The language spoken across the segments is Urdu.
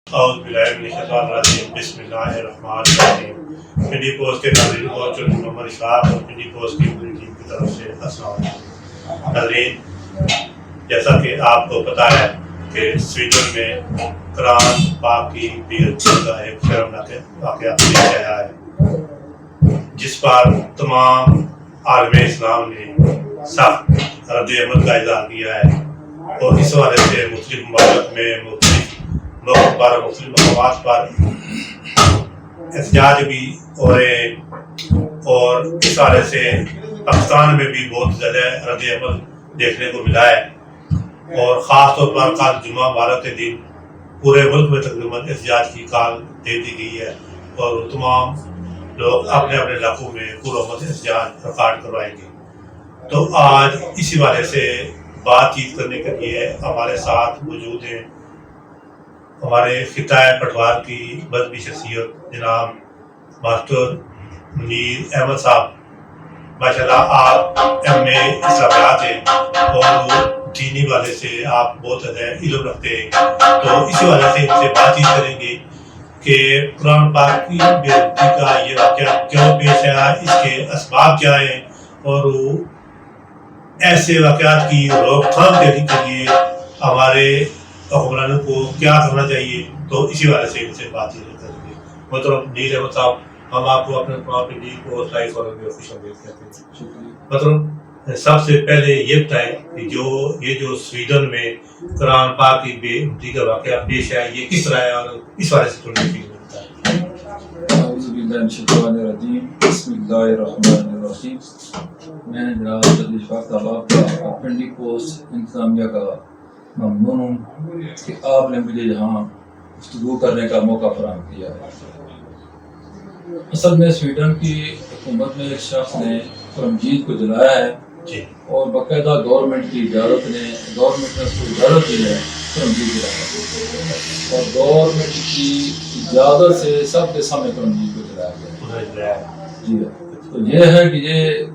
اعوذ باللہ من الشیطان الرجیم بسم اللہ الرحمن الرحیم۔ پنڈی پوسٹ کے ناظرین کو چودھری محمد اشفاق اور پنڈی پوسٹ کی پوری ٹیم کی طرف سے السلام علیکم۔ ناظرین، جیسا کہ آپ کو پتہ ہے کہ سویڈن میں قرآن پاک کی بے عزتی کا ایک شرمناک واقعہ پیش آیا ہے، جس پر تمام عالم اسلام نے سخت رد عمل کا اظہار کیا ہے، اور اس حوالے سے مختلف ممالک میں مختلف موقع پر مختلف مقامات پر احتجاج بھی ہو رہے ہیں، اور اس حوالے سے پاکستان میں بھی بہت زیادہ رد عمل دیکھنے کو ملا ہے، اور خاص طور پر کل جمعہ مبارک کے دن پورے ملک میں تقریباً احتجاج کی کال دے دی گئی ہے، اور تمام لوگ اپنے اپنے علاقوں میں پرامن احتجاج ریکارڈ کروائیں گے۔ تو آج اسی حوالے سے بات چیت کرنے کے لیے ہمارے ساتھ موجود ہیں ہمارے خطۂ پٹوار کی مذہبی شخصیت جناب ماسٹر منیر احمد صاحب۔ ماشاءاللہ آپ ایم اے اسلامیات ہیں، اور وہ دینی والے سے آپ بہت زیادہ علم رکھتے ہیں، تو اسی والے سے ان سے بات چیت کریں گے کہ قرآن پاک کی بے عزتی کا یہ واقعہ کیوں پیش آیا، اس کے اسباب کیا ہیں، اور وہ ایسے واقعات کی روک تھام دینے کے لیے ہمارے حکمرانوں کو کیا کرنا چاہیے، تو اسی وجہ سے ان سے بات چیت کریں گے۔ محترم منیر احمد صاحب، ہم آپ کو اپنے پروگرام پنڈی کو لائیو فارم میں خوش آمدید کہتے ہیں۔ محترم، سب سے پہلے یہ بتائیں کہ جو سویڈن میں قرآن پاک کی بے عزتی کا واقعہ پیش آیا، یہ کس طرح ہے، اور اس بارے سے تھوڑی سی بتائیں۔ اعوذ باللہ من الشیطان الرجیم بسم اللہ الرحمن الرحیم۔ میں جناب چودھری اشفاق صاحب کا پنڈی پوسٹ انتظامیہ کا ممنون ہوں کہ آپ نے مجھے یہاں گفتگو کرنے کا موقع فراہم کیا ہے۔ اصل میں سویڈن کی حکومت میں ایک شخص نے قرآن مجید کو جلایا ہے، اور باقاعدہ گورنمنٹ کی اجازت نے اس کو اجازت دی ہے قرآن مجید جلانے، اور گورنمنٹ کی اجازت سے سب کے سامنے قرآن مجید کو جلایا گیا ہے۔ جی، تو یہ ہے کہ یہ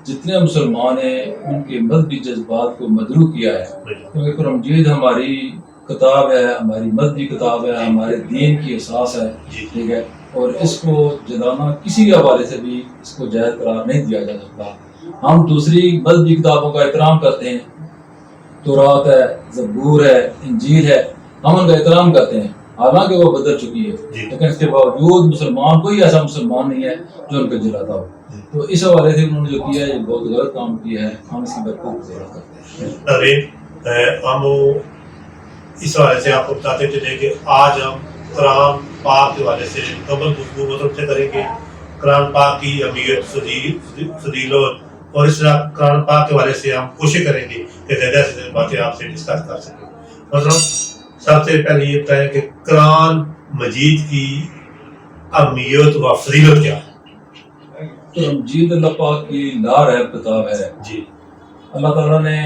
جتنے مسلمان ہیں ان کے مذہبی جذبات کو مدعو کیا ہے، کیونکہ قرآن مجید ہماری کتاب ہے، ہماری مذہبی کتاب ہے، ہمارے دین کی اساس ہے، ٹھیک ہے، اور اس کو جلانا کسی کے حوالے سے بھی اس کو جائز قرار نہیں دیا جا سکتا۔ ہم دوسری مذہبی کتابوں کا احترام کرتے ہیں، تورات ہے، زبور ہے، انجیل ہے، ہم ان کا احترام کرتے ہیں، حالانکہ وہ بدل چکی ہے، لیکن اس کے باوجود مسلمان کوئی ایسا مسلمان نہیں ہے جو ان کو جلاتا ہو۔ تو اس حوالے سے انہوں نے جو کیا ہے یہ بہت غلط کام کیا ہے، ہم اس کی بھرپور ضرورت کرتے ہیں۔ ہم اس حوالے سے آپ کو بتاتے چلے کہ آج ہم قرآن پاک کے حوالے سے مکمل گفتگو مطلب سے کریں گے، قرآن پاک کی اہمیت، فضیلت، اور اس طرح قرآن پاک کے حوالے سے ہم کوشش کریں گے کہ زیادہ سے زیادہ باتیں آپ سے ڈسکس کر سکیں۔ مطلب سب سے پہلے یہ بتائیں کہ قرآن مجید کی اہمیت و فضیلت کیا ہے؟ قرآن مجید اللہ پاک کی لارحب کتاب ہے۔ جی، اللہ تعالیٰ نے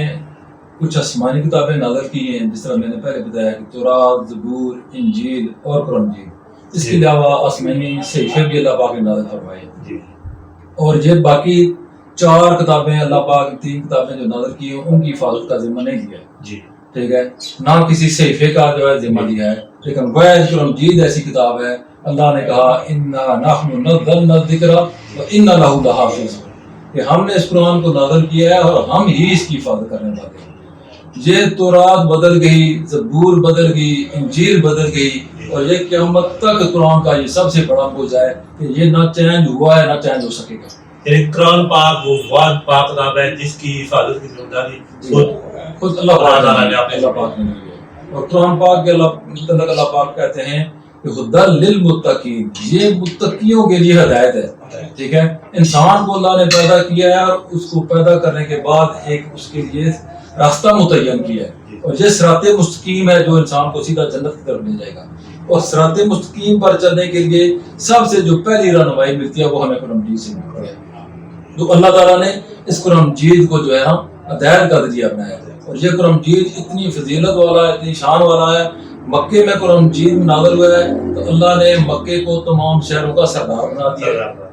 کچھ آسمانی کتابیں نازل کی ہیں، جس طرح میں نے پہلے بتایا کہ تورات، زبور، انجیل اور قرآن مجید۔ اس کے علاوہ آسمانی صحیفے بھی اللہ پاک نے نازل فرمائے، اور یہ باقی 4 کتابیں اللہ پاک، 3 کتابیں جو نازل کی ہیں ان کی حفاظت کا ذمہ نہیں دیا ہے، ٹھیک ہے، نہ کسی صحیفے کا جو ہے ذمہ دیا ہے، لیکن وہ قرآن مجید ایسی کتاب ہے، اللہ نے کہا اِنَّا نَحْنُ نَزَّلْنَا الذِّكْرَ وَإِنَّا لَهُ لَحَافِظُونَ، کہ ہم نے اس قرآن کو نازل کیا ہے اور ہم ہی اس کی حفاظت کرنے والے ہیں۔ یہ تورات بدل گئی، زبور بدل گئی، انجیل بدل گئی، اور یہ قیامت تک قرآن کا یہ سب سے بڑا موجزہ ہے کہ یہ نہ چینج ہوا ہے نہ چینج ہو سکے گا۔ یعنی قرآن پاک وہ واحد پاک کتاب ہے جس کی حفاظت کی ذمہ داری خود اللہ تعالیٰ نے اللہ پاک نے لی ہے، اور قرآن پاک کے اللہ پاک کہتے ہیں کہ ہدی للمتقین، یہ متقیوں کے لیے ہدایت ہے، ٹھیک ہے۔ انسان کو اللہ نے پیدا کیا ہے، اور اس کو پیدا کرنے کے بعد ایک اس کے لیے راستہ متعین کیا ہے، اور یہ صراط مستقیم ہے جو انسان کو سیدھا جنت کی طرف لے جائے گا۔ اور صراط مستقیم پر چلنے کے لیے سب سے جو پہلی رہنمائی ملتی ہے وہ ہمیں قرآن مجید سے ملتی ہے۔ تو اللہ تعالیٰ نے اس قرآن مجید کو جو ہے نا ہدایت کا ذریعہ بنایا ہے، اور یہ قرآن مجید اتنی فضیلت والا ہے، اتنی شان والا ہے۔ مکے میں قرآن مجید نازل ہوا ہے تو اللہ نے مکے کو تمام شہروں کا سردار بنا دیا ہے۔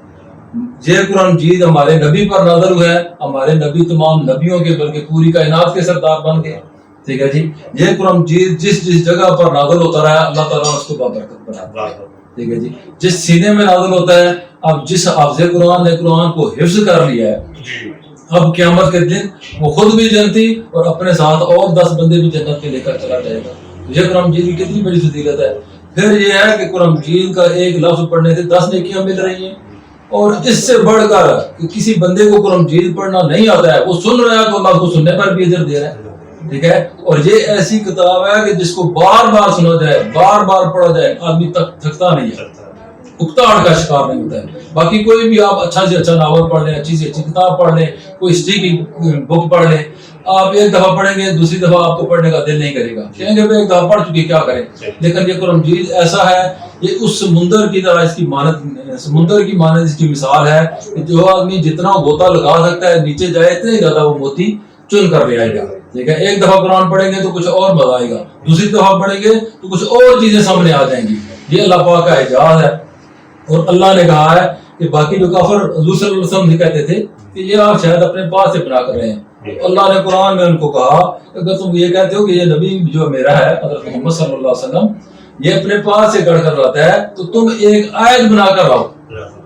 یہ قرآن مجید ہمارے نبی پر نازل ہوا ہے، ہمارے نبی تمام نبیوں کے بلکہ پوری کائنات کے سردار بن گئے، ٹھیک ہے جی. یہ قرآن مجید جس جس جگہ پر نازل ہوتا رہا اللہ تعالیٰ اس کو بابرکت بناتا ہے. ٹھیک ہے جی. جس سینے میں نازل ہوتا ہے، اب جس حافظ قرآن نے قرآن کو حفظ کر لیا ہے، اب قیامت کے دن وہ خود بھی جنتی اور اپنے ساتھ اور 10 بندے بھی جنت کے لے کر چلا جائے گا. یہ قرآن مجید کی کتنی بڑی فضیلت ہے. پھر یہ ہے کہ قرآن مجید کا ایک لفظ پڑھنے سے 10 نیکیاں مل رہی ہیں، اور اس سے بڑھ کر کہ کسی بندے کو قرآن مجید پڑھنا نہیں آتا ہے، وہ سن رہا ہے تو اللہ کو سننے پر بھی اجر دے رہا ہے. ٹھیک ہے. اور یہ ایسی کتاب ہے کہ جس کو بار بار سنا جائے، بار بار پڑھا جائے، آدمی تک تھکتا نہیں ہے، اکتاہٹ کا شکار نہیں ہوتا ہے. باقی کوئی بھی آپ اچھا سے اچھا ناول پڑھ لیں، اچھی سے اچھی کتاب پڑھ لیں، کوئی ہسٹری کی بک پڑھ لیں، آپ ایک دفعہ پڑھیں گے، دوسری دفعہ آپ کو پڑھنے کا دل نہیں کرے گا، کہیں گے ایک دفعہ پڑھ چکی کیا کریں. لیکن یہ قرآن مجید ایسا ہے، یہ اس سمندر کی طرح اس کی مانند، سمندر کی مانند اس کی مثال ہے کہ جو آدمی جتنا غوطہ لگا سکتا ہے نیچے جائے اتنے زیادہ وہ موتی چن کر لے آئے گا. ٹھیک ہے. ایک دفعہ قرآن پڑھیں گے تو کچھ اور مزہ آئے گا، دوسری دفعہ پڑھیں گے تو کچھ اور چیزیں سامنے آ جائیں گی. یہ اللہ پاک کا اعجاز ہے. اور اللہ نے کہا ہے کہ باقی جو کافر حضور صلی اللہ علیہ وسلم سے کہتے تھے کہ یہ آپ شاید اپنے پاس سے بنا کر رہے ہیں، اللہ نے قرآن میں ان کو کہا کہ اگر تم یہ کہتے ہو کہ یہ نبی جو میرا ہے حضرت محمد صلی اللہ علیہ وسلم یہ اپنے پاس سے گڑھ کر لاتا ہے تو تم ایک آیت بنا کر لاؤ.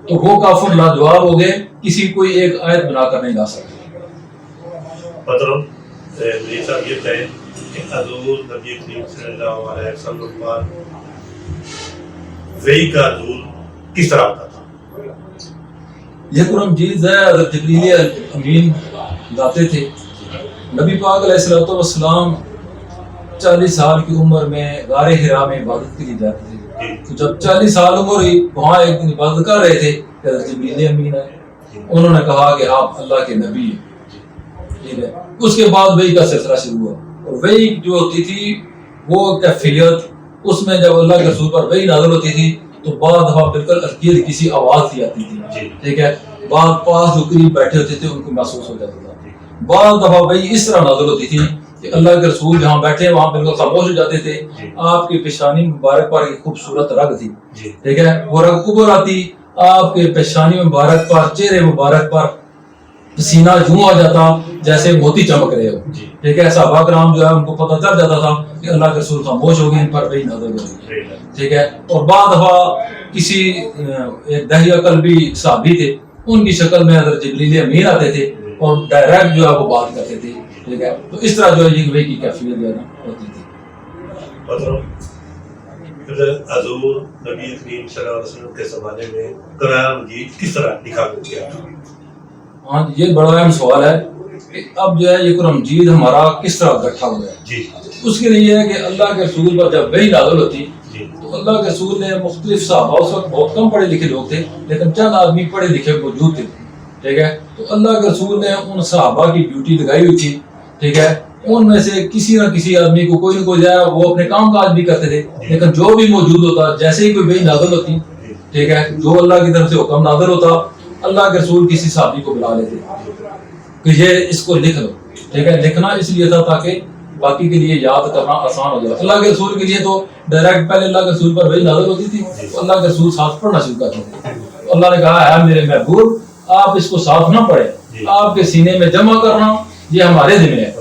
تو وہ کافر لاجواب ہو گئے، کسی کوئی ایک آیت بنا کر نہیں لا سکتے. مطلب میری صاحب یہ کہیں کہ حضور نبی کریم صلی اللہ علیہ وسلم پر وحی کا نزول کس طرح ہوتا تھا؟ یہ قرآن مجید ہے حضرت جبریل امین لاتے تھے. نبی پاک علیہ السلام 40 سال کی عمر میں غار حرا میں عبادت کے لیے جاتے تھے. تو جب 40 سال عمر ہوئی وہاں ایک دن عبادت کر رہے تھے کہ حضرت جبریل امین آئے، انہوں نے کہا کہ آپ اللہ کے نبی ہیں. ٹھیک ہے. اس کے بعد وحی کا سلسلہ شروع ہوا، اور وحی جو ہوتی تھی وہ کیفیت، اس میں جب اللہ کے رسول پر وحی نازل ہوتی تھی تو بعض دفعہ بالکل ہلکی کسی آواز سی آتی تھی. ٹھیک ہے. بعض پاس جو قریب بیٹھے ہوتے تھے ان کو محسوس ہو جاتا تھا. بعض دفعہ وحی اس طرح نازل ہوتی تھی کہ اللہ کے رسول جہاں بیٹھے وہاں بالکل خاموش ہو جاتے تھے. آپ کی پیشانی مبارک پر ایک خوبصورت رگ تھی. ٹھیک ہے. وہ رگ ابھر آتی، آپ کے پیشانی مبارک پر، چہرے مبارک پر پسینہ یوں آ جاتا جیسے موتی چمک رہے ہو. ٹھیک ہے. صحابہ کرام جو ہے ان کو پتہ چل جاتا تھا کہ اللہ کے رسول خاموش ہو گئے، ان پر وحی نازل ہو گئی. ٹھیک ہے. اور بعض دفعہ کسی ایک دہی قلبی صحابی تھے، ان کی شکل میں حضرت جبریل امین آتے تھے اور ڈائریکٹ جو ہے وہ بات کرتے تھے. ٹھیک ہے. تو اس طرح جو ہے یہ وحی کی کیفیت جو ہے نا ہوتی تھی. حضور نبی کریم صلی اللہ علیہ وسلم کے زمانے میں قرآن مجید کس طرح لکھا گیا؟ ہاں یہ بڑا اہم سوال ہے کہ اب جو ہے یہ قرآن مجید ہمارا کس طرح اکٹھا ہوا ہے. جی. اس کے لیے ہے کہ اللہ کے رسول پر جب وحی نازل ہوتی تو اللہ کے رسول نے مختلف صحابہ، اس وقت بہت کم پڑھے لکھے لوگ تھے لیکن چند آدمی پڑھے لکھے موجود تھے. ٹھیک ہے. تو اللہ کے رسول نے ان صحابہ کی ڈیوٹی لگائی ہوئی تھی. ٹھیک ہے. ان میں سے کسی نہ کسی آدمی کو کوئی نہ کوئی جائے، وہ اپنے کام کاج بھی کرتے تھے لیکن جو بھی موجود ہوتا جیسے ہی کوئی وحی نازل ہوتی، ٹھیک ہے، جو اللہ کی طرف سے حکم نازل ہوتا اللہ کے رسول کسی صحابی کو بلا لیتے کہ یہ اس کو لکھ لو. ٹھیک ہے. لکھنا اس لیے تھا تاکہ باقی کے لیے یاد کرنا آسان ہو جائے. اللہ کے رسول کے لیے تو ڈائریکٹ پہلے اللہ کے رسول پر وحی نازل ہوتی تھی تو اللہ کے رسول ساتھ پڑھنا شروع کرتے تھے. تو اللہ نے کہا ہے میرے محبوب آپ اس کو ساتھ نہ پڑھیں، آپ کے سینے میں جمع کرنا یہ ہمارے ذمہ ہے.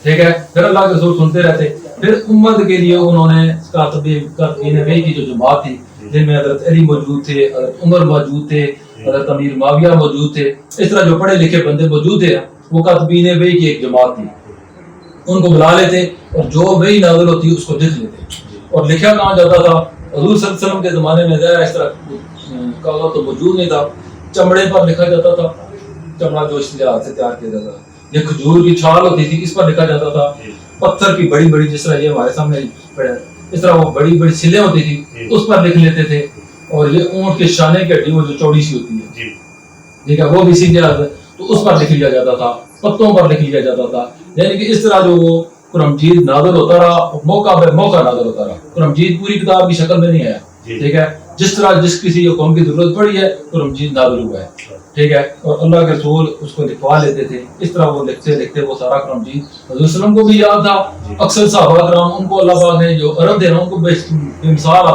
ٹھیک ہے. پھر اللہ کے رسول سنتے رہتے. پھر امت کے لیے انہوں نے کاتبین وحی کی جو جماعت تھی جن میں حضرت علی موجود تھے، حضرت عمر موجود تھے، حضرت امیر معاویہ موجود تھے، اس طرح جو پڑھے لکھے بندے موجود تھے وہ کاتبین وحی کی ایک جماعت تھی. ان کو بلا لیتے اور جو وحی نازل ہوتی اس کو لکھ لیتے. اور لکھا کہاں جاتا تھا؟ حضور صلی اللہ علیہ وسلم کے زمانے میں ظاہر اس طرح کاغذ تو موجود نہیں تھا، چمڑے پر لکھا جاتا تھا. چمڑا جو اس لحاظ سے تیار کیا جاتا تھا. یہ کھجور کی چھال ہوتی تھی، اس پر لکھا جاتا تھا. پتھر کی بڑی بڑی، جس طرح یہ ہمارے سامنے پڑا اس طرح وہ بڑی بڑی سلیں ہوتی تھی اس پر لکھ لیتے تھے. اور یہ اونٹ کے شانے کی ہڈی وہ جو چوڑی سی ہوتی ہے، ٹھیک ہے، وہ بھی اسی لحاظ ہے تو اس پر لکھ لیا جاتا تھا، پتوں پر لکھ لیا جاتا تھا. یعنی کہ اس طرح جو وہ قرآن مجید نازل ہوتا رہا، موقع بے موقع نازل ہوتا رہا. قرآن مجید پوری کتاب کی شکل میں نہیں آیا. ٹھیک ہے. جس طرح جس کسی قوم کی ضرورت پڑی ہے قرآن مجید نازل ہوا ہے. ٹھیک ہے. اور اللہ کے رسول اس کو لکھوا لیتے تھے. اس طرح وہ لکھتے لکھتے وہ سارا قرآن مجید حضور صلی اللہ علیہ وسلم کو بھی یاد تھا. اکثر صحابہ کرام ان کو اللہ پاک نے جو عرب دے رہا ان کو بے مثال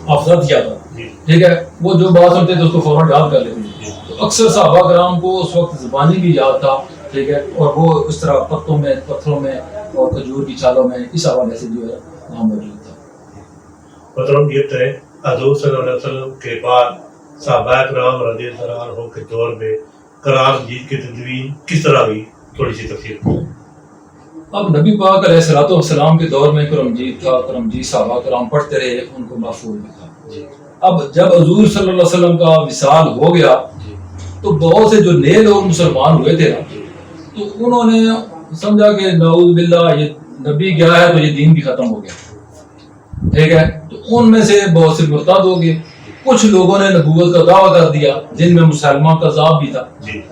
افضل دیا تھا. ٹھیک ہے. وہ جو بات سنتے تھے اس کو فوراً یاد کر لیتے تھے. تو اکثر صحابہ کرام کو اس وقت زبانی بھی یاد تھا. ٹھیک ہے. اور وہ اس طرح پتوں میں، پتھروں میں اور کھجور کی چھالوں میں، اس حوالے سے جو ہے وہاں موجود تھا۔ مطلب یہ ہے حضور صلی اللہ علیہ وسلم کے بعد صحابہ کرام رضی اللہ عنہ کے دور میں قرآن مجید کی تدوین کس طرح ہوئی، تھوڑی سی تفصیل۔ اب نبی پاک علیہ الصلوۃ والسلام کے دور میں قرآن مجید تھا، قرآن مجید صحابہ کرام پڑھتے رہے، ان کو محفوظ بھی تھا۔ اب جب حضور صلی اللہ علیہ وسلم کا وصال ہو گیا تو بہت سے جو نئے لوگ مسلمان ہوئے تھے نا، تو انہوں نے سمجھا کہ نعوذ باللہ یہ نبی گیا ہے تو یہ دین بھی ختم ہو گیا، ٹھیک ہے۔ تو ان میں سے بہت سے مرتد ہو گئے، کچھ لوگوں نے نبوت کا دعویٰ کر دیا، جن میں مسلمہ کذاب بھی تھا،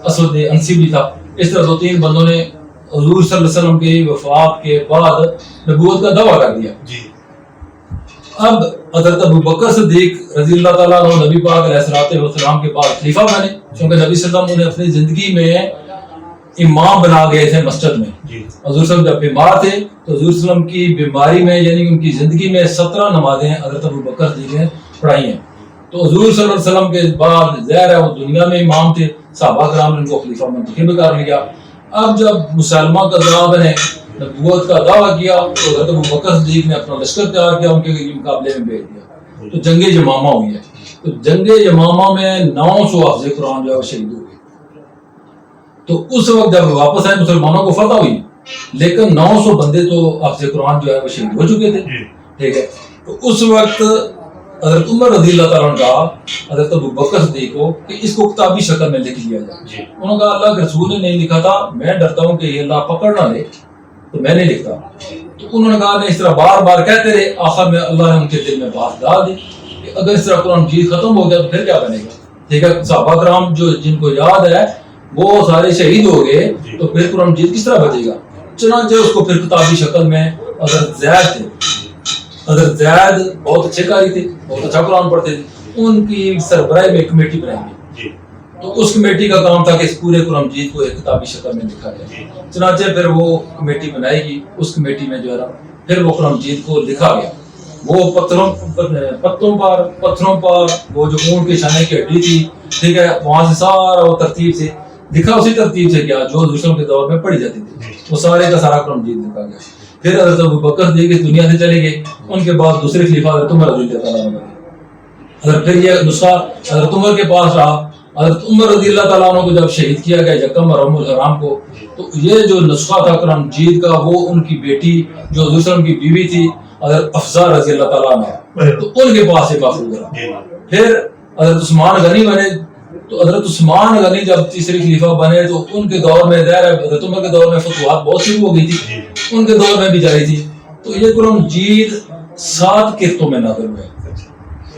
اسود انسی بھی تھا۔ اس طرح 2-3 بندوں نے حضور صلی اللہ علیہ وسلم کی وفات کے بعد نبوت کا دعویٰ کر دیا۔ اب حضرت ابو بکر صدیق رضی اللہ تعالیٰ عنہ نبی پاک علیہ السلام کے بعد خلیفہ بنے، کیونکہ نبی صلی اللہ علیہ وسلم نے اپنی زندگی میں امام بنا گئے تھے مسجد میں۔ حضور صلی اللہ علیہ وسلم جب بیمار تھے تو حضور صلی اللہ علیہ وسلم کی بیماری میں یعنی ان کی زندگی میں 17 نمازیں حضرت ابو بکر صدیق نے پڑھائی ہیں۔ تو حضور صلی اللہ علیہ وسلم کے بعد ظاہر ہے وہ دنیا میں امام تھے، صحابہ کرام نے ان کو خلیفہ منتخب کر لیا۔ اب جب مسلمہ کذاب نے نبوت کا دعویٰ کیا تو حضرت ابو بکر صدیق نے اپنا لشکر تیار کیا، ان کے مقابلے میں بھیج دیا، تو جنگ یمامہ ہوئی ہے۔ تو جنگ یمامہ میں 900 حافظ قرآن جو ہے وہ شہید ہو گئے۔ تو اس وقت جب واپس آئے مسلمانوں کو فتح ہوئی، لیکن 900 بندے تو حافظ قرآن جو ہے وہ شہید ہو چکے تھے، ٹھیک ہے۔ تو اس وقت حضرت عمر رضی اللہ تعالیٰ نے کہا حضرت ابو بکر صدیق کو کہ اس کو کتابی شکل میں لکھ لیا جائے۔ انہوں نے کہا اللہ کے رسول نے نہیں لکھا تھا، میں ڈرتا ہوں کہ یہ اللہ پکڑ نہ لے تو میں نہیں لکھتا۔ تو انہوں نے کہا نہیں، اس طرح بار بار کہتے رہے، آخر میں اللہ نے ان کے دل میں بات ڈال دی کہ اگر اس طرح قرآن مجید ختم ہو گیا تو پھر کیا بنے گا، ٹھیک ہے۔ صحابہ کرام جو جن کو یاد ہے وہ سارے شہید ہو گئے، تو پھر قرآن مجید کس طرح بچے گا؟ چنانچہ اس کو پھر کتابی شکل میں حضرت زید تھے، حضرت زید بہت اچھے قاری تھے، بہت اچھا قرآن پڑھتے تھے، ان کی سربراہی میں کمیٹی بنائی گئی۔ تو اس کمیٹی کا کام تھا کہ اس پورے قرآن مجید کو ایک کتابی شکل میں لکھا جائے۔ چنانچہ پھر وہ کمیٹی بنائی گئی، اس کمیٹی میں جو ہے نا پھر وہ قرآن مجید کو لکھا گیا۔ وہ پتھروں پر وہ جو اونٹ کے شانے کی ہڈی تھی، ٹھیک ہے، وہاں سے سارا وہ ترتیب سے لکھا، اسی ترتیب سے کیا جو دوسروں کے دور میں پڑھی جاتی تھی، وہ سارے کا سارا قرآن مجید لکھا گیا۔ پھر حضرت ابو بکر صدیق اس دنیا سے چلے گئے، ان کے بعد دوسرے خلیفہ حضرت عمر رضی اللہ تعالیٰ عنہ بنے۔ پھر یہ نسخہ حضرت عمر کے پاس رہا۔ حضرت عمر رضی اللہ تعالیٰ عنہ کو جب شہید کیا گیا یکم محرم الحرام کو، تو یہ جو نسخہ تھا قرآن مجید کا وہ ان کی بیٹی جو حضور صلی اللہ علیہ وسلم کی بیوی تھی حضرت افضا رضی اللہ تعالیٰ عنہ، تو ان کے پاس سے محفوظ رہا۔ پھر حضرت عثمان غنی بنے، تو حضرت عثمان غنی جب تیسری خلیفہ بنے تو ان کے دور میں ظاہر ہے حضرت عمر کے دور میں فتوحات بہت شروع ہو گئی تھی، ان کے دور میں بھی جاری تھی۔ تو یہ قرآن مجید 7 قسطوں میں نازل ہوئے،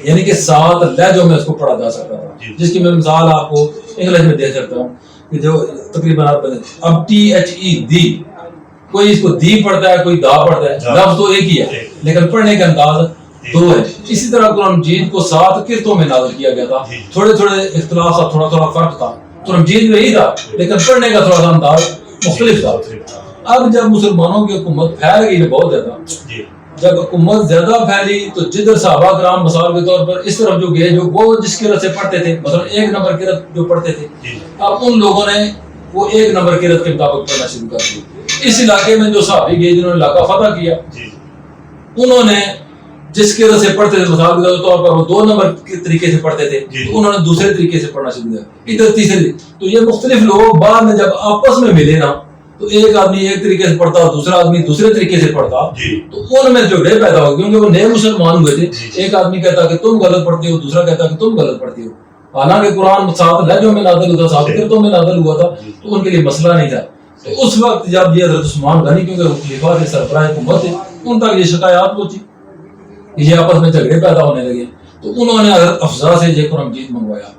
یعنی کہ 7 لہجوں میں اس کو پڑھا جا سکتا تھا، جس کی میں مثال آپ کو انگلش میں دے سکتا ہوں کہ جو تقریباً اب THE دی، کوئی اس کو دی پڑھتا ہے، کوئی دا پڑھتا ہے، لفظ تو ایک ہی ہے لیکن پڑھنے کا انداز 2 ہے۔ اسی طرح قرآن مجید کو 7 قسطوں میں نازل کیا گیا تھا، تھوڑے تھوڑے اختلاف تھا، تھوڑا تھوڑا فرق تھا، قرآن مجید میں ہی تھا لیکن پڑھنے کا تھوڑا سا انداز مختلف تھا۔ اب جب مسلمانوں کی حکومت پھیل گئی ہے بہت زیادہ، جب حکومت زیادہ پھیلی تو جدھر صحابہ کرام مثال کے طور پر اس طرف جو گئے، جو وہ جس قرت سے پڑھتے تھے، مثلا 1 نمبر قرت جو پڑھتے تھے، اب ان لوگوں نے وہ 1 نمبر قرت کے مطابق پڑھنا شروع کر دیا۔ اس علاقے میں جو صحابی گئے جنہوں نے علاقہ فتح کیا، انہوں نے جس قرت سے پڑھتے تھے مثال کے طور پر وہ 2 نمبر کے طریقے سے پڑھتے تھے، تو انہوں نے دوسرے طریقے سے پڑھنا شروع کیا، ادھر تیسرے۔ تو یہ مختلف لوگ بعد میں جب آپس میں ملے نا، تو ایک آدمی ایک طریقے سے پڑھتا، دوسرا آدمی دوسرے طریقے سے پڑھتا، تو ان میں جھگڑے پیدا ہو گئے کیونکہ وہ نئے مسلمان ہوئے تھے۔ ایک آدمی کہتا کہ تم غلط پڑھتے ہو، دوسرا کہتا کہ تم غلط پڑھتے ہو، حالانکہ قرآن 7 لہجوں میں نازل ہوا تھا، 7 قرتوں میں نازل ہوا تھا، تو ان کے لیے مسئلہ نہیں تھا۔ تو اس وقت جب یہ حضرت عثمان غنی کیونکہ خلیفہ کے سربراہ حکومت تھے، ان تک یہ شکایات پہنچی، یہ آپس میں جھگڑے پیدا ہونے لگے، تو انہوں نے حضرت افضا سے یہ قرآن مجید منگوایا،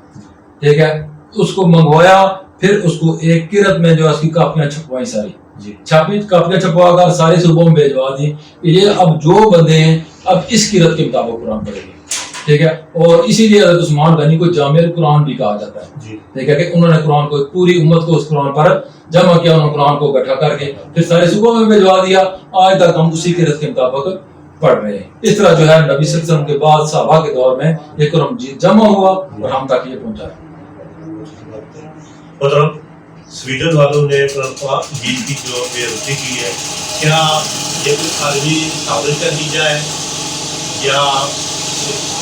ٹھیک ہے، اس کو منگوایا، پھر اس کو ایک قرت میں جو اس کی کاپیاں چھپوائی، ساری چھاپی کاپیاں چھپوا کر سارے صوبوں میں بھیجوا دی کہ یہ اب جو بندے ہیں اب اس قرت کے مطابق قرآن پڑھیں گے، ٹھیک ہے۔ اور اسی لیے حضرت عثمان غنی کو جامع القرآن بھی کہا جاتا ہے، ٹھیک ہے، کہ انہوں نے قرآن کو پوری امت کو اس قرآن پر جمع کیا، انہوں نے قرآن کو اکٹھا کر کے پھر سارے صوبوں میں بھیجوا دیا، آج تک ہم اسی قرت کے مطابق پڑھ رہے ہیں۔ اس طرح جو ہے نبی صلی اللہ علیہ وسلم کے بعد صحابہ کے دور میں یہ قرآن مجید جمع ہوا اور ہم تک یہ پہنچا ہے۔ مطلب سویڈن والوں نے قرآن مجید کی جو بے عزتی کی ہے، کیا یہ کوئی عالمی سازش کا نتیجہ ہے یا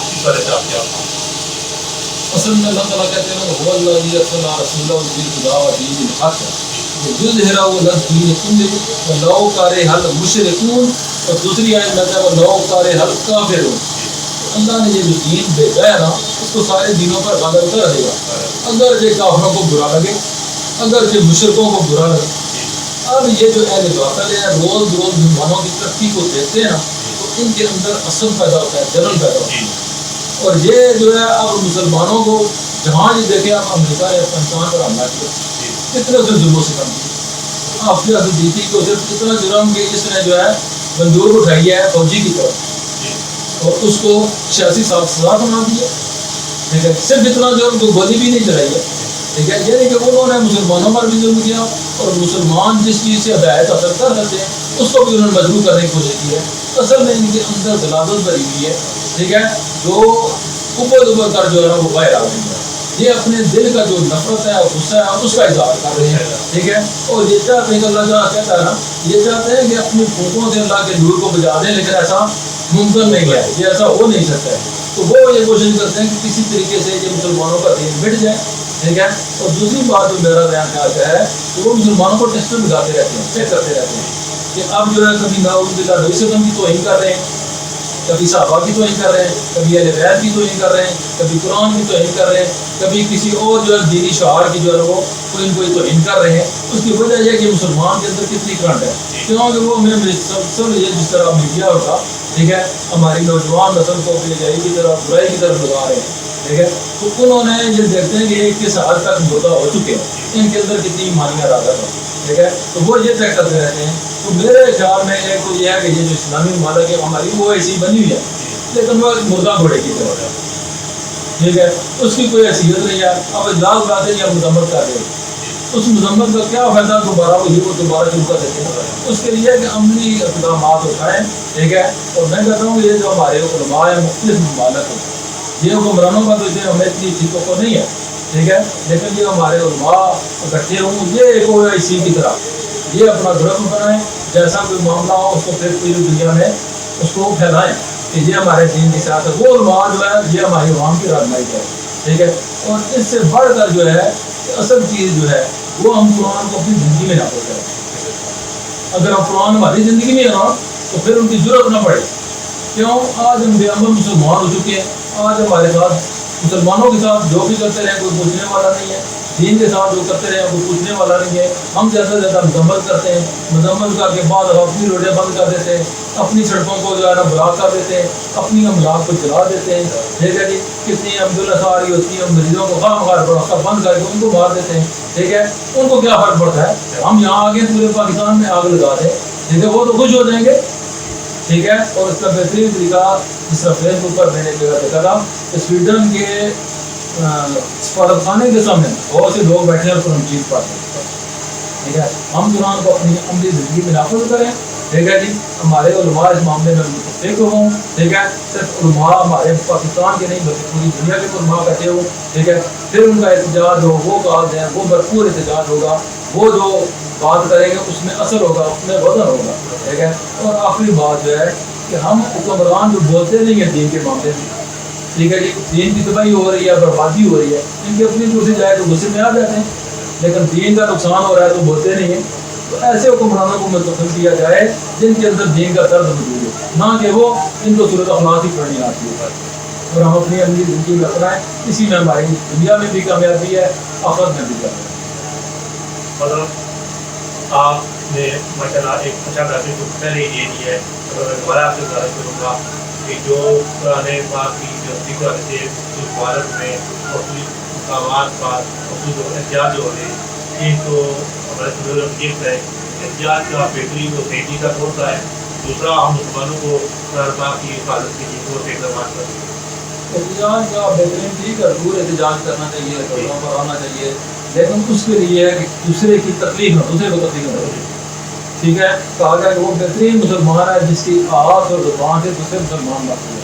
کس طرح سے آپ کیا؟ اصل میں اللہ تعالیٰ کہتے ہیں وہ اللہ رسول اللہ بالخدا و دین الحق یظہرہ الدین کلہ ولو کرہ المشرکون، اور دوسری آیت میں کہتا ہے ولو کرہ الکافرون. اللہ نے یہ جو دین بھیجا ہے نا اس کو سارے دینوں پر غالب کر دے گا، اگر یہ کافروں کو برا لگے، اگر یہ مشرکوں کو برا لگے. اب یہ جو اہل باطل ہے روز روز مسلمانوں کی ترقی کو دیکھتے ہیں نا تو ان کے اندر اثر پیدا ہوتا ہے، جلن پیدا ہوتا ہے. اور یہ جو ہے اب مسلمانوں کو جہاں یہ دیکھیں آپ امریکہ نے افغانستان پر حملہ کیا، کتنے سے ظلموں سے کم کیا. آپ نے دیکھی کہ صرف اتنا جرم کہ اس نے جو ہے بندوق اٹھائی ہے فوجی کی طرف اور اس کو 86 سال سزا بنا دی ہے. ٹھیک ہے، صرف اتنا جرم کو گولی بھی نہیں چلائی ہے. ٹھیک ہے، یعنی کہ انہوں نے مسلمانوں پر بھی ظلم کیا اور مسلمان جس چیز سے ہدایت حاصل کر سکتے ہیں اس کو بھی انہوں نے مجبور کرنے کی کوشش کی ہے. اصل میں ان کے اندر غلاظت بھری ہوئی ہے. ٹھیک ہے، جو اوپر اوپر کر جو ہے وہ باہر آ گئی ہے. یہ اپنے دل کا جو نفرت ہے اور غصہ ہے اس کا اظہار کر رہے ہیں. ٹھیک ہے، اور یہ چاہتے ہیں کہ اللہ تعالیٰ کہتا ہے نا، یہ چاہتے ہیں کہ اپنی پھونکوں سے اللہ کے نور کو بجا دیں، لیکن ایسا ممکن نہیں ہے، یہ ایسا ہو نہیں سکتا ہے. تو وہ یہ کوشش کرتے ہیں کہ کسی طریقے سے یہ مسلمانوں کا دین مٹ جائے. ٹھیک ہے، اور دوسری بات جو میرا بیان کیا ہے کہ وہ مسلمانوں کو ٹیسٹ لگاتے رہتے ہیں، چیک کرتے رہتے ہیں کہ اب جو ہے کبھی نعوذ باللہ نبی صلی اللہ علیہ وسلم کی توہین کر رہے ہیں، کبھی صحابہ کی توہین کر رہے ہیں، کبھی اہل بیت کی توہین کر رہے ہیں، کبھی قرآن کی توہین کر رہے ہیں، کبھی کسی اور جو ہے دینی شعار کی جو ہے وہ کوئی کوئی توہین کر رہے ہیں. اس کی وجہ یہ کہ مسلمان کے اندر کتنی کرنٹ ہے، کیونکہ وہ میں مسلسل یہ جس طرح میڈیا ہوگا، ٹھیک ہے، ہماری نوجوان نسل کو بے جائی کی طرف برائی کی طرف لگا رہے ہیں. ٹھیک ہے، تو انہوں نے یہ دیکھتے ہیں کہ ایک کس حد تک مردہ ہو چکے ہیں، ان کے اندر کتنی ایمانیاں راغب ہیں. ٹھیک ہے، تو وہ یہ چیک کرتے رہتے ہیں. تو میرے خیال میں ایک تو یہ ہے کہ یہ جو اسلامی ممالک ہے ہماری وہ ایسی بنی ہوئی ہے لیکن وہ مردہ گھوڑے کی طرح ہے. ٹھیک ہے، اس کی کوئی حیثیت نہیں ہے. اب اجلاس باتیں یا مذمت کر رہے ہیں، اس مذمت کا کیا فائدہ؟ دوبارہ وہی کو دوبارہ شروع کر دیتے ہیں. اس کے لیے کہ عملی اقدامات اٹھائیں. ٹھیک ہے، اور میں کہتا ہوں کہ یہ جو ہمارے علماء ہیں مختلف ممالک ہیں، یہ حکمرانوں کا تو ہمیں اتنی چیزوں کو نہیں ہے. ٹھیک ہے، لیکن یہ ہمارے علماء اکٹھے ہوں، یہ ایک اسی کی طرح یہ اپنا گروپ بنائیں، جیسا کوئی معاملہ ہو اس کو پھر پوری دنیا میں اس کو پھیلائیں کہ یہ ہمارے دین کی سیاست ہے. وہ علماء جو ہے یہ ہماری عوام کی رہنمائی کریں. ٹھیک ہے، اور اس سے بڑھ کر جو ہے اصل چیز جو ہے وہ ہم قرآن کو اپنی زندگی میں نافذ کریں. اگر ہم قرآن ہماری زندگی میں ہے نا تو پھر ان کی ضرورت نہ پڑے. کیوں؟ آج ہم بے عمل مسلمان ہو چکے ہیں. آج ہمارے ساتھ مسلمانوں کے ساتھ جو بھی کرتے رہے کوئی پوچھنے والا نہیں ہے، دین کے ساتھ جو کرتے رہے کوئی پوچھنے والا نہیں ہے. ہم زیادہ سے زیادہ مذمت کرتے ہیں، مذمت کر کے بعد اپنی روڈیں بند کر دیتے ہیں، اپنی سڑکوں کو جو ہے نا بلاک کر دیتے ہیں، اپنی املاک کو جلا دیتے ہیں. ٹھیک ہے جی، کتنی عبداللہ ساری ہوتی ہیں مریضوں کو خواہ مخواہ بند کر کے ان کو مار دیتے ہیں. ٹھیک ہے، ان کو کیا فرق پڑتا ہے؟ ہم یہاں آگے پورے پاکستان میں آگ لگا دیں، ٹھیک ہے، وہ تو خوش ہو جائیں گے. ٹھیک ہے، اور اس کا بہترین طریقہ جس طرح فیس بک پر میں نے جگہ دیکھا تھا کہ سویڈن کے سفارت خانے کے سامنے بہت سے لوگ بیٹھے ہیں اور قرآن مجید پڑھتے ہیں. ٹھیک ہے، ہم قرآن کو اپنی عملی زندگی میں نافذ کریں. ٹھیک ہے جی، ہمارے علماء اس معاملے میں متفق ہوں. ٹھیک ہے، صرف علماء ہمارے پاکستان کے نہیں بلکہ پوری دنیا کے علماء کہتے ہوں. ٹھیک ہے، پھر ان کا احتجاج ہو، وہ کاج ہے، وہ بھرپور احتجاج ہوگا، وہ جو بات کریں گے اس میں اثر ہوگا، اس میں وزن ہوگا. ٹھیک ہے، اور آخری بات جو ہے کہ ہم حکمران جو بولتے نہیں ہیں دین کے معاملے میں، ٹھیک ہے جی، دین کی تباہی ہو رہی ہے، بربادی ہو رہی ہے، ان کی اپنی دوسری جائے تو غصے میں آ جاتے ہیں، لیکن دین کا نقصان ہو رہا ہے تو بولتے نہیں ہیں. تو ایسے حکمرانوں کو منتخب کیا جائے جن کے اندر دین کا درد موجود ہے، نہ کہ وہ ان کو صورت اخلاق ہی پڑھنی آتی ہے. اور ہم اپنی اپنی زندگی میں اپنائیں، اسی میں ہماری دنیا میں بھی کامیابی ہے، آخرت میں بھی کامیابی ہے. مطلب آپ نے ماشاء اللہ ایک اچھا میسج تو پہلے ہی دے دیا ہے. دوبارہ آپ سے گزارش کروں گا کہ جو پرانے پاک کی جو ذکر سے اس بھارت میں مختلف مقامات پر مختلف احتجاج ہو رہے ہیں، ایک تو ہمارے صدر ہے احتجاج کا بہترین و تیزی کا ہوتا ہے، دوسرا ہم مسلمانوں کو قرآن پاک کی حفاظت کے لیے بہت اقدامات کرتے ہیں. احتجاج کا بہترین ٹھیک ہے، ضرور احتجاج کرنا چاہیے، گھروں پر آنا چاہیے، لیکن اس کے لیے ہے کہ دوسرے کی تکلیف نہ، دوسرے کو تکلیف نہ ہو. ٹھیک ہے، کہا گیا کہ وہ بہترین مسلمان ہے جس کی آواز اور زبان سے دوسرے مسلمان بات ہے.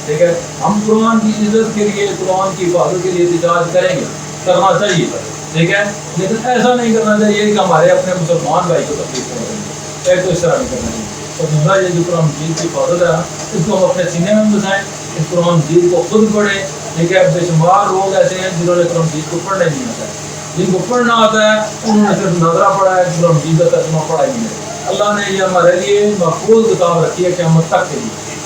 ٹھیک ہے، ہم قرآن کی عزت کے لیے، قرآن کی حفاظت کے لیے احتجاج کریں گے، کرنا چاہیے. ٹھیک ہے، لیکن ایسا نہیں کرنا چاہیے کہ ہمارے اپنے مسلمان بھائی کو تکلیف پہنچے. ایک تو اس طرح نہیں کرنا چاہیے، اور دوسرا یہ جو قرآن مجید کی حفاظت ہے اس کو ہم اپنے سینے میں بسائیں، اس قرآن مجید کو خود پڑھیں. ٹھیک ہے، بے شمار لوگ ایسے ہیں جنہوں نے قرآن مجید کو پڑھنا ہی نہیں آتا ہے، جن کو پڑھنا آتا ہے انہوں نے صرف نظرہ پڑھا ہے، قرآن مجید کا ترجمہ پڑھا ہی نہیں. اللہ نے یہ ہمارے لیے محفوظ کتاب رکھی ہے قیامت تک کے لیے،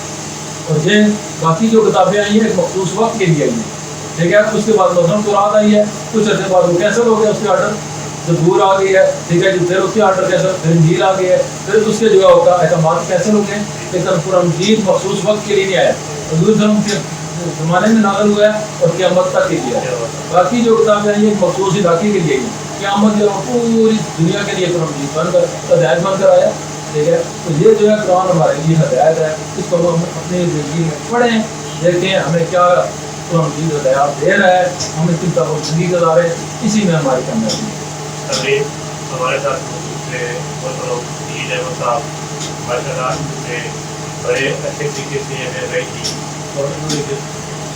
اور یہ باقی جو کتابیں آئی ہیں ایک مخصوص وقت کے لیے آئی ہیں. ٹھیک ہے، اس کے بعد مثلاً قرآن آئی ہے، کچھ عرصے بعد وہ کینسل ہو گیا اس کے آرڈر، زبور آ گئی ہے. ٹھیک ہے، جو پھر اس کے آرڈر کینسل، پھر انجیل آ گئی ہے، پھر اس کے جو ہے احکامات کینسل ہو گئے. لیکن قرآن مجید مخصوص وقت کے لیے نہیں آیا، حضور صلی اللہ علیہ وسلم کے زمانے میں نازل ہوا ہے اور قیامت تک کے لیے ہے. باقی جو کتابیں آئی ہیں ایک مخصوص علاقے کے لیے ہیں، قیامت جو پوری دنیا کے لیے قرآن مجید بن کر ہدایت بن کر آیا. ٹھیک ہے، تو یہ جو ہے قرآن ہمارے لیے ہدایت ہے، اس کو ہم اپنی زندگی میں پڑھیں، دیکھیں ہمیں کیا قرآن مجید ہدایات دے رہا ہے، ہم اس کی طرف زندگی گزاریں، اسی میں ہماری کامیابی ہے. ابھی ہمارے ساتھ موجود تھے عید احمد صاحب، ماشاء اللہ سے بڑے اچھے طریقے سے ہمیں رہی تھی، اور انہوں نے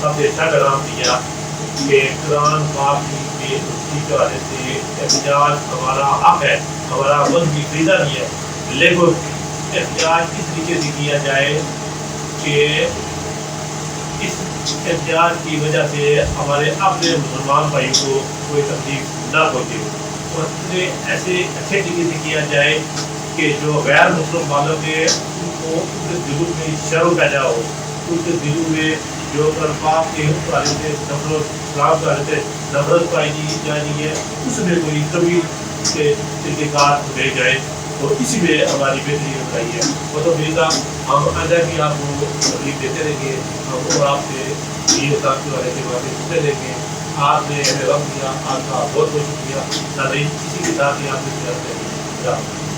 سب سے اچھا پیغام دیا کہ قرآن پاک کی بے دوستی کے حوالے سے احتجاج ہمارا حق ہے، ہمارا وقت بھی خریدا نہیں ہے، لیکن احتجاج کس طریقے سے کیا جائے کہ اس احتجاج کی وجہ سے ہمارے اپنے مسلمان بھائی کو کوئی تکلیف نہ پہنچے، اور اسے ایسے اچھے طریقے سے کیا جائے کہ جو غیر مسلم والوں کے ان کو ان کے دلوں میں شرم پیدا ہو، ان کے دلوں میں جو قرآن پاک کے حوالے سے نفرت، اسلام کے حوالے سے نفرت پائی جانی ہے، اس میں کوئی کمی کے انتقاد لے جائے. تو اسی میں ہماری بہتری بتائی ہے. وہ تو میرا ہم آئندہ بھی آپ کو تکلیف دیتے رہیں گے، ہم اور آپ سے یہ صاحب کے والے کے بارے سنتے رہیں گے. آپ نے ہمیں وقت دیا، آپ کا بہت بہت شکریہ. ناظرین، اسی کے ساتھ ہی آپ نے